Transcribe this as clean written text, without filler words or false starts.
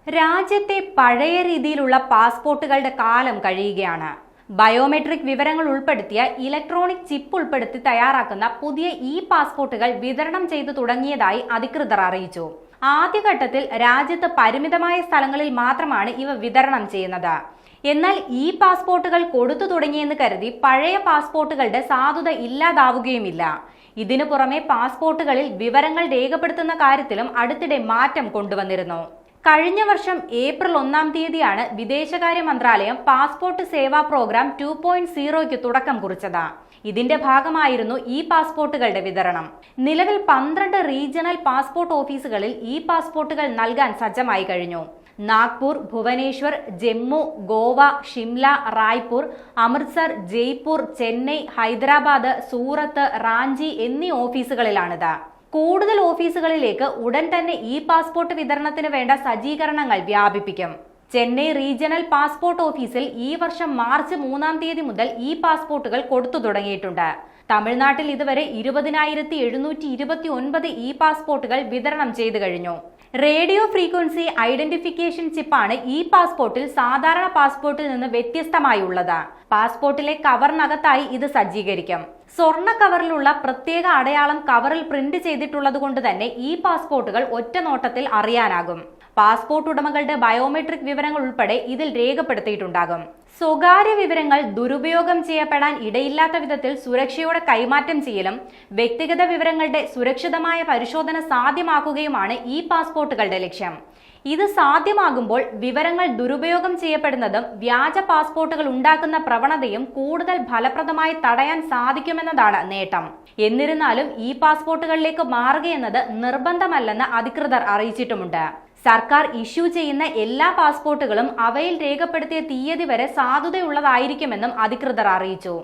രാജ്യത്തെ പഴയ രീതിയിലുള്ള പാസ്പോർട്ടുകളുടെ കാലം കഴിയുകയാണ്. ബയോമെട്രിക് വിവരങ്ങൾ ഉൾപ്പെടുത്തിയ ഇലക്ട്രോണിക് ചിപ്പ് ഉൾപ്പെടുത്തി തയ്യാറാക്കുന്ന പുതിയ പാസ്പോർട്ടുകൾ വിതരണം ചെയ്തു തുടങ്ങിയതായി അധികൃതർ അറിയിച്ചു. ആദ്യഘട്ടത്തിൽ രാജ്യത്ത് പരിമിതമായ സ്ഥലങ്ങളിൽ മാത്രമാണ് ഇവ വിതരണം ചെയ്യുന്നത്. എന്നാൽ പാസ്പോർട്ടുകൾ കൊടുത്തു തുടങ്ങിയെന്ന് കരുതി പഴയ പാസ്പോർട്ടുകളുടെ സാധുത ഇല്ലാതാവുകയുമില്ല. ഇതിനു പുറമെ പാസ്പോർട്ടുകളിൽ വിവരങ്ങൾ രേഖപ്പെടുത്തുന്ന കാര്യത്തിലും അടുത്തിടെ മാറ്റം കൊണ്ടുവന്നിരുന്നു. കഴിഞ്ഞ വർഷം ഏപ്രിൽ 1-ാം തീയതിയാണ് വിദേശകാര്യ മന്ത്രാലയം പാസ്പോർട്ട് സേവാ പ്രോഗ്രാം 2.0യ്ക്ക് തുടക്കം കുറിച്ചത്. ഇതിന്റെ ഭാഗമായിരുന്നു പാസ്പോർട്ടുകളുടെ വിതരണം. നിലവിൽ 12 റീജിയണൽ പാസ്പോർട്ട് ഓഫീസുകളിൽ പാസ്പോർട്ടുകൾ നൽകാൻ സജ്ജമായി കഴിഞ്ഞു. നാഗ്പൂർ, ഭുവനേശ്വർ, ജമ്മു, ഗോവ, ഷിംല, റായ്പൂർ, അമൃത്സർ, ജയ്പൂർ, ചെന്നൈ, ഹൈദരാബാദ്, സൂറത്ത്, റാഞ്ചി എന്നീ ഓഫീസുകളിലാണിത്. കൂടുതൽ ഓഫീസുകളിലേക്ക് ഉടൻ തന്നെ പാസ്പോർട്ട് വിതരണത്തിന് വേണ്ട സജ്ജീകരണങ്ങൾ വ്യാപിപ്പിക്കും. ചെന്നൈ റീജിയണൽ പാസ്പോർട്ട് ഓഫീസിൽ ഈ വർഷം മാർച്ച് 3-ാം തീയതി മുതൽ പാസ്പോർട്ടുകൾ കൊടുത്തു തുടങ്ങിയിട്ടുണ്ട്. തമിഴ്നാട്ടിൽ ഇതുവരെ 20,729 പാസ്പോർട്ടുകൾ വിതരണം ചെയ്തു കഴിഞ്ഞു. റേഡിയോ ഫ്രീക്വൻസി ഐഡന്റിഫിക്കേഷൻ ചിപ്പാണ് പാസ്പോർട്ടിൽ സാധാരണ പാസ്പോർട്ടിൽ നിന്ന് വ്യത്യസ്തമായി ഉള്ളത്. പാസ്പോർട്ടിലെ കവറിനകത്തായി ഇത് സജ്ജീകരിക്കും. സ്വർണ്ണ കവറിലുള്ള പ്രത്യേക അടയാളം കവറിൽ പ്രിന്റ് ചെയ്തിട്ടുള്ളത് കൊണ്ട് തന്നെ പാസ്പോർട്ടുകൾ ഒറ്റ നോട്ടത്തിൽ അറിയാനാകും. പാസ്പോർട്ട് ഉടമകളുടെ ബയോമെട്രിക് വിവരങ്ങൾ ഉൾപ്പെടെ ഇതിൽ രേഖപ്പെടുത്തിയിട്ടുണ്ടാകും. സ്വകാര്യ വിവരങ്ങൾ ദുരുപയോഗം ചെയ്യപ്പെടാൻ ഇടയില്ലാത്ത വിധത്തിൽ സുരക്ഷയോടെ കൈമാറ്റം ചെയ്യലും വ്യക്തിഗത വിവരങ്ങളുടെ സുരക്ഷിതമായ പരിശോധന സാധ്യമാക്കുകയുമാണ് പാസ്പോർട്ടുകളുടെ ലക്ഷ്യം. ഇത് സാധ്യമാകുമ്പോൾ വിവരങ്ങൾ ദുരുപയോഗം ചെയ്യപ്പെടുന്നതും വ്യാജ പാസ്പോർട്ടുകൾ ഉണ്ടാക്കുന്ന പ്രവണതയും കൂടുതൽ ഫലപ്രദമായി തടയാൻ സാധിക്കുമെന്നതാണ് നേട്ടം. എന്നിരുന്നാലും പാസ്പോർട്ടുകളിലേക്ക് മാറുകയെന്നത് നിർബന്ധമല്ലെന്ന് അധികൃതർ അറിയിച്ചിട്ടുമുണ്ട്. സർക്കാർ ഇഷ്യൂ ചെയ്യുന്ന എല്ലാ പാസ്പോർട്ടുകളും അവയിൽ രേഖപ്പെടുത്തിയ തീയതി വരെ സാധുതയുള്ളതായിരിക്കുമെന്നും അധികൃതർ അറിയിച്ചു.